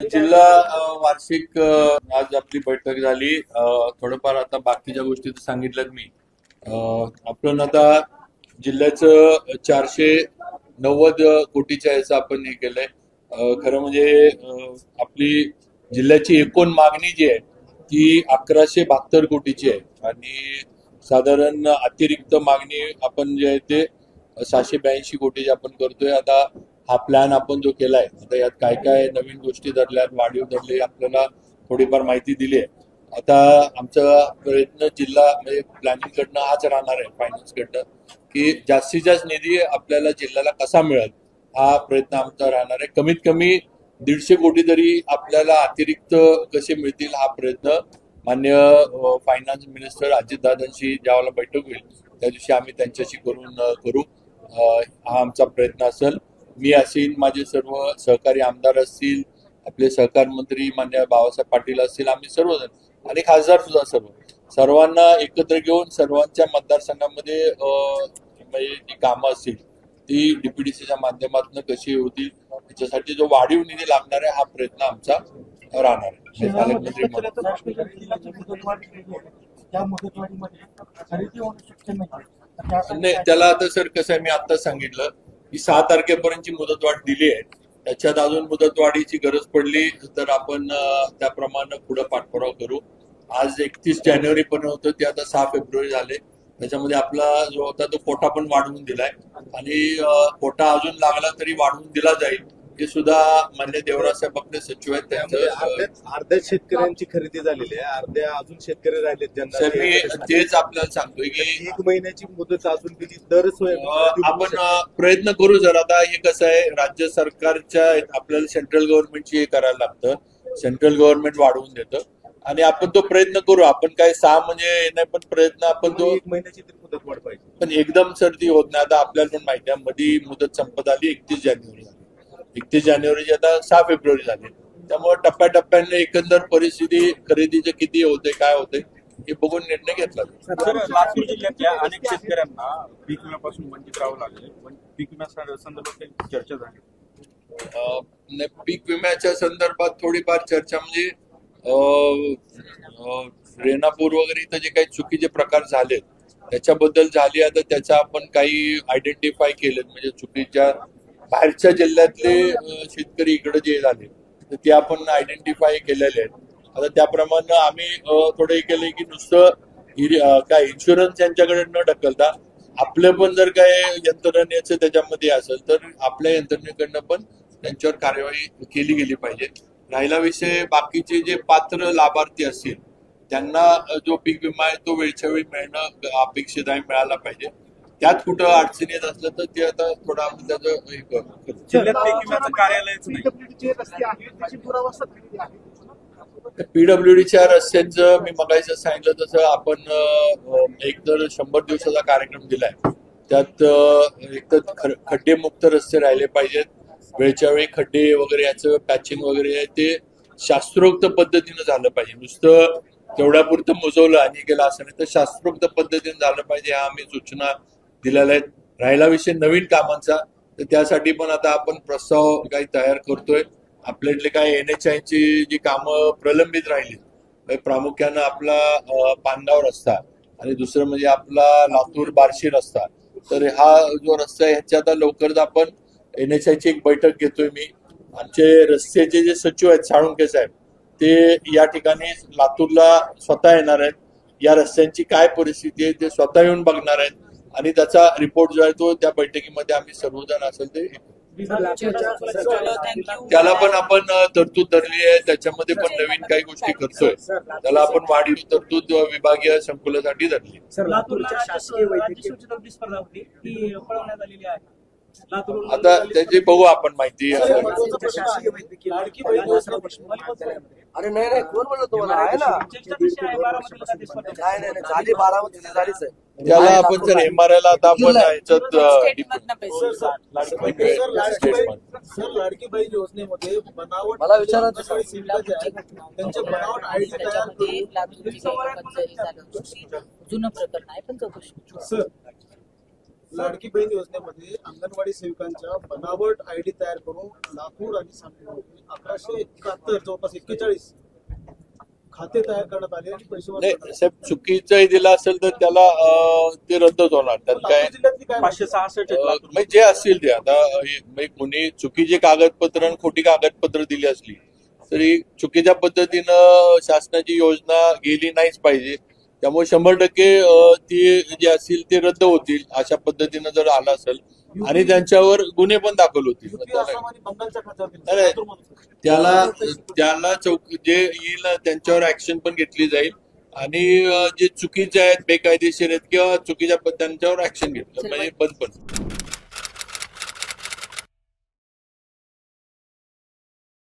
जिल्हा वार्षिक आज आपली बैठक झाली. थोडंफार आता बाकीच्या गोष्टी तर सांगितल्यात मी. आपण आता जिल्ह्याचं 490 कोटीच्या याचं आपण हे केलंय. खरं म्हणजे आपली जिल्ह्याची एकूण मागणी जी आहे ती 1172 कोटीची आहे आणि साधारण अतिरिक्त मागणी आपण जे आहे ते 682 कोटीची आपण करतोय. आता हा प्लॅन आपण जो केलाय, आता यात काय काय नवीन गोष्टी धरल्यात, वाढीव धरले, आपल्याला थोडीफार माहिती दिली आहे. आता आमचा प्रयत्न जिल्हा म्हणजे प्लॅनिंग कडनं हाच राहणार आहे, फायनान्स कडनं, की जास्तीत जास्त निधी आपल्याला जिल्ह्याला कसा मिळेल हा प्रयत्न आमचा राहणार आहे. कमीत कमी 150 कोटी तरी आपल्याला अतिरिक्त कसे मिळतील हा प्रयत्न मान्य फायनान्स मिनिस्टर अजितदादांशी ज्यावेळेला बैठक होईल त्या दिवशी आम्ही त्यांच्याशी करू. हा आमचा प्रयत्न असेल. मी असेल, माझे सर्व सहकारी आमदार असतील, आपले सहकार मंत्री मान्य बाळासाहेब पाटील असतील, आम्ही सर्वजण आणि खासदार सुद्धा सर्वांना एकत्र घेऊन सर्वांच्या मतदारसंघामध्ये म्हणजे जी कामं असतील ती डीपीडीसीच्या माध्यमातून कशी होतील त्याच्यासाठी जो वाढीव निधी लागणार आहे हा प्रयत्न आमचा राहणार आहे. पालकमंत्री नाही, त्याला आता सर कसं आहे, मी आता सांगितलं की 6 तारखेपर्यंतची मुदतवाढ दिली आहे. त्याच्यात अजून मुदतवाढीची गरज पडली तर आपण त्याप्रमाणे पुढे पाठपुरावा करू. आज 31 जानेवारी पण होतं, ते आता 6 फेब्रुवारी झाले. त्याच्यामध्ये आपला जो होता तो कोटा पण वाढवून दिलाय आणि कोटा अजून लागला तरी वाढवून दिला जाईल. हे सुद्धा मान्य देवराज साहेब आपले सचिव आहेत, त्यांचं अर्ध्या शेतकऱ्यांची खरेदी झालेली आहे, अर्ध्या अजून शेतकरी राहिले ज्यांना. मी तेच आपल्याला सांगतोय की 1 महिन्याची मुदत अजून दिली तर आपण प्रयत्न करू. जर आता हे कसं आहे, राज्य सरकारच्या आपल्याला सेंट्रल गव्हर्नमेंटची हे करायला लागतं, सेंट्रल गव्हर्नमेंट वाढवून देतं आणि आपण तो प्रयत्न करू. आपण काय 6 म्हणजे नाही, पण प्रयत्न आपण तो 1 महिन्याची तरी मुदत वाढ पाहिजे. पण एकदम सर्दी होत नाही. आता आपल्याला पण माहिती आहे, मध्ये मुदत संपत आली 31 जानेवारी झाली, 31 जानेवारीची आता 6 फेब्रुवारी झाली. त्यामुळे टप्प्याटप्प्याने एकंदर परिस्थिती खरेदीचे किती होते काय होते हे बघून निर्णय घेतला. लातूर जिल्ह्यातल्या अनेक शेतकऱ्यांना पीक विम्यापासून वंचित राहावं लागले. पीक विम्या संदर्भात चर्चा झाली. पीक विम्याच्या संदर्भात थोडीफार चर्चा म्हणजे रेणापूर वगैरे इथं जे काही चुकीचे प्रकार झाले त्याच्याबद्दल झाली. आता त्याचा आपण काही आयडेंटिफाय केले, म्हणजे चुकीच्या बाहेरच्या जिल्ह्यातले शेतकरी इकडे जे झाले तर ते आपण आयडेंटिफाय केलेले आहेत. आता त्याप्रमाणे आम्ही थोडं हे केलंय की नुसतं काय इन्शुरन्स यांच्याकडे न ढकलता आपलं पण जर काय यंत्रणेचं त्याच्यामध्ये असेल तर आपल्या यंत्रणेकडनं पण त्यांच्यावर कार्यवाही केली गेली पाहिजे. राहिला विषय बाकीचे जे पात्र लाभार्थी असतील त्यांना जो पीक विमा आहे तो वेळच्या वेळी मिळणं अपेक्षित आहे, मिळाला पाहिजे. त्यात कुठं अडचणी येत असलं तर ते आता थोडं आपण त्याचं हे करू. जिल्ह्यात पीक विम्याचं कार्यालयच नाही. पीडब्ल्यूडीच्या रस्त्यांचं मी मगाशी सांगितलं तसं आपण एक तर 100 दिवसाचा कार्यक्रम दिलाय. त्यात एक तर खड्डेमुक्त रस्ते राहिले पाहिजेत. वेळच्या वेळी खड्डे वगैरे याचं पॅचिंग वगैरे ते शास्त्रोक्त पद्धतीनं झालं पाहिजे. नुसतं तेवढ्यापुरतं मुजवलं आणि केलं असं नाही, तर शास्त्रोक्त पद्धतीने झालं पाहिजे. ह्या आम्ही सूचना दिलेल्या आहेत. राहिला विषय नवीन कामांचा, तर त्यासाठी पण आता आपण प्रस्ताव काही तयार करतोय. आपल्यातले काय NHIची जी कामं प्रलंबित राहिली, प्रामुख्यानं आपला पानगाव रस्ता आणि दुसरं म्हणजे आपला लातूर बार्शी रस्ता, तर हा जो रस्ता आहे ह्याच्यात आता लवकरच आपण NHIची एक बैठक घेतोय मी. आमचे रस्त्याचे जे सचिव आहेत साळुंके साहेब ते या ठिकाणी लातूरला स्वतः येणार आहेत. या रस्त्यांची काय परिस्थिती आहे ते स्वतः येऊन बघणार आहेत आणि त्याचा रिपोर्ट जो आहे तो त्या बैठकीमध्ये आम्ही सर्वजण असेल ते त्याला पण आपण तरतूद धरली आहे. त्याच्यामध्ये पण नवीन काही गोष्टी करतोय. त्याला आपण वाढीव तरतूद विभागीय संकुलासाठी धरली. आता त्याची बघू आपण माहिती. अरे नाही कोण बोलतो तुम्हाला आहे ना, नाही झाली 12 झालीच आहे. त्याला आपण जर MRI ला आता आपण ह्याच्यात लाडकी बहीण योजनेमध्ये बनावट मला विचारायचं जुनं प्रकरण आहे पण चौकशी लाडकी बहीण योजनेमध्ये अंगणवाडी सेविकांच्या बनावट आयडी तयार करून लातूर आणि सांगली 1171 जवळपास 41 खाते तयार करण्यात आले आणि पैसे वसूल नाही करण्यात साहेब, चुकीचंही दिलं असेल तर त्याला ते रद्दच होणार. त्यात आले. काय लातूर जिल्ह्यातली काय 566 आहेत लातूर. म्हणजे जे असतील ते आता म्हणजे कोणी चुकीचे कागदपत्र आणि खोटी कागदपत्र दिली असली तरी चुकीच्या पद्धतीनं शासनाची योजना गेली नाहीच पाहिजे. त्यामुळे 100% ती जे असतील ते रद्द होतील अशा पद्धतीनं जर आलं असेल आणि त्यांच्यावर गुन्हे पण दाखल होतील. युपी आसाम आणि बंगालच्या खात्यावर दिले. अरे, लातूरमधून. त्याला जे येईल त्यांच्यावर ऍक्शन पण घेतली जाईल आणि जे चुकीचे आहेत, बेकायदेशीर आहेत किंवा चुकीच्या त्यांच्यावर ऍक्शन घेतलं म्हणजे बंद पण.